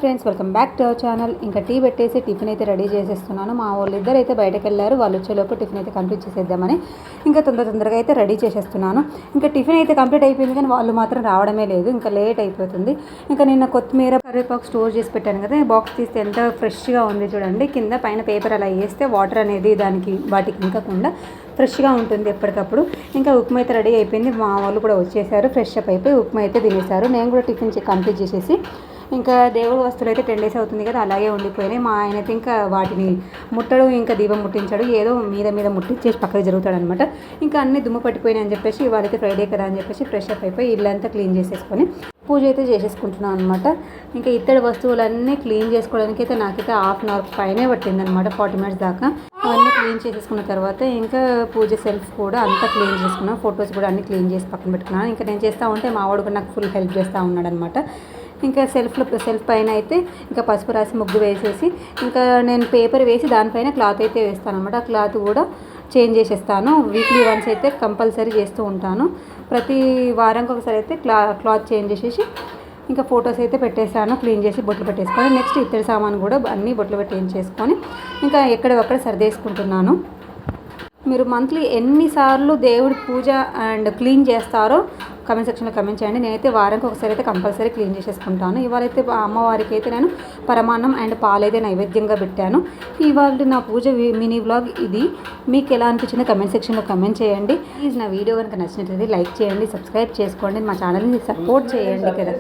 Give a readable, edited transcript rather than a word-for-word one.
Friends, welcome back to our channel. ఇంకా tea పెట్టేసి tiffin అయితే రెడీ చేసేస్తున్నాను. మా వాళ్ళు ఇద్దరు అయితే బయటకు వెళ్ళారు. వాళ్ళు వచ్చేలోపు టిఫిన్ అయితే కంప్లీట్ చేసేద్దామని ఇంకా తొందరగా అయితే రెడీ చేసేస్తున్నాను. ఇంకా టిఫిన్ అయితే కంప్లీట్ అయిపోయింది, కానీ వాళ్ళు మాత్రం రావడమే లేదు. ఇంకా లేట్ అయిపోతుంది. ఇంకా నిన్న కొత్తిమీర కరివేపాకు స్టోర్ చేసి పెట్టాను కదా, బాక్స్ తీస్తే ఎంత ఫ్రెష్గా ఉంది చూడండి. కింద పైన పేపర్ అలా వేస్తే వాటర్ అనేది వాటికి ఇంకకుండా ఫ్రెష్గా ఉంటుంది ఎప్పటికప్పుడు. ఇంకా ఉప్మా అయితే రెడీ అయిపోయింది. మా వాళ్ళు కూడా వచ్చేసారు, ఫ్రెష్ అప్ అయిపోయి ఉప్మా అయితే తినేశారు. నేను కూడా టిఫిన్ కంప్లీట్ చేసేసి ఇంకా దేవుడు వస్తువులు అయితే 10 days అవుతుంది కదా, అలాగే ఉండిపోయినాయి. మా ఆయన అయితే ఇంకా వాటిని ముట్టడు, ఇంకా దీపం ముట్టించాడు, ఏదో మీద ముట్టించేసి పక్కకి జరుగుతాడనమాట. ఇంకా అన్ని దుమ్ము పట్టిపోయినాయి అని చెప్పేసి ఇవాళైతే ఫ్రైడే కదా అని చెప్పేసి ఫ్రెష్ అప్ అయిపోయి ఇల్లంతా క్లీన్ చేసేసుకొని పూజ అయితే చేసేసుకుంటున్నాను అనమాట. ఇంకా ఇత్తడి వస్తువులన్నీ క్లీన్ చేసుకోవడానికి అయితే నాకైతే 1/2 hour పైనే పట్టిందనమాట, 40 minutes దాకా. అవన్నీ క్లీన్ చేసేసుకున్న తర్వాత ఇంకా పూజ సెల్ఫ్ కూడా అంతా క్లీన్ చేసుకున్నాను. ఫొటోస్ కూడా అన్నీ క్లీన్ చేసి పక్కన పెట్టుకున్నాను. ఇంకా నేను చేస్తూ ఉంటే మా వాడు కూడా నాకు ఫుల్ హెల్ప్ చేస్తూ ఉన్నాడు అనమాట. ఇంకా సెల్ఫ్ పైన అయితే ఇంకా పసుపు రాసి ముగ్గు వేసేసి ఇంకా నేను పేపర్ వేసి దానిపైన క్లాత్ అయితే వేస్తాను అనమాట. ఆ క్లాత్ కూడా చేంజ్ చేసేస్తాను. వీక్లీ వన్స్ అయితే కంపల్సరీ చేస్తూ ఉంటాను. ప్రతి వారానికి ఒకసారి అయితే క్లాత్ చేంజ్ చేసేసి ఇంకా ఫొటోస్ అయితే పెట్టేసాను, క్లీన్ చేసి బొట్లు పెట్టేసుకొని. నెక్స్ట్ ఇత్తడి సామాను కూడా అన్నీ బొట్లు పెట్టేసుకొని ఇంకా ఎక్కడొక్కడ సర్దేసుకుంటున్నాను. మీరు మంత్లీ ఎన్నిసార్లు దేవుడి పూజ అండ్ క్లీన్ చేస్తారో కమెంట్ సెక్షన్లో కమెంట్ చేయండి. నేనైతే వారానికి ఒకసారి అయితే కంపల్సరీ క్లీన్ చేసేసుకుంటాను. ఇవాళైతే అమ్మవారికి అయితే నేను పరమాన్నం అండ్ పాలైతే నైవేద్యంగా పెట్టాను. ఇవాళ నా పూజ మినీ వ్లాగ్ ఇది. మీకు ఎలా అనిపించిందో కమెంట్ సెక్షన్లో కమెంట్ చేయండి. ప్లీజ్ నా వీడియో కనుక నచ్చినట్లయితే లైక్ చేయండి, సబ్స్క్రైబ్ చేసుకోండి, మా ఛానల్ని సపోర్ట్ చేయండి కదా.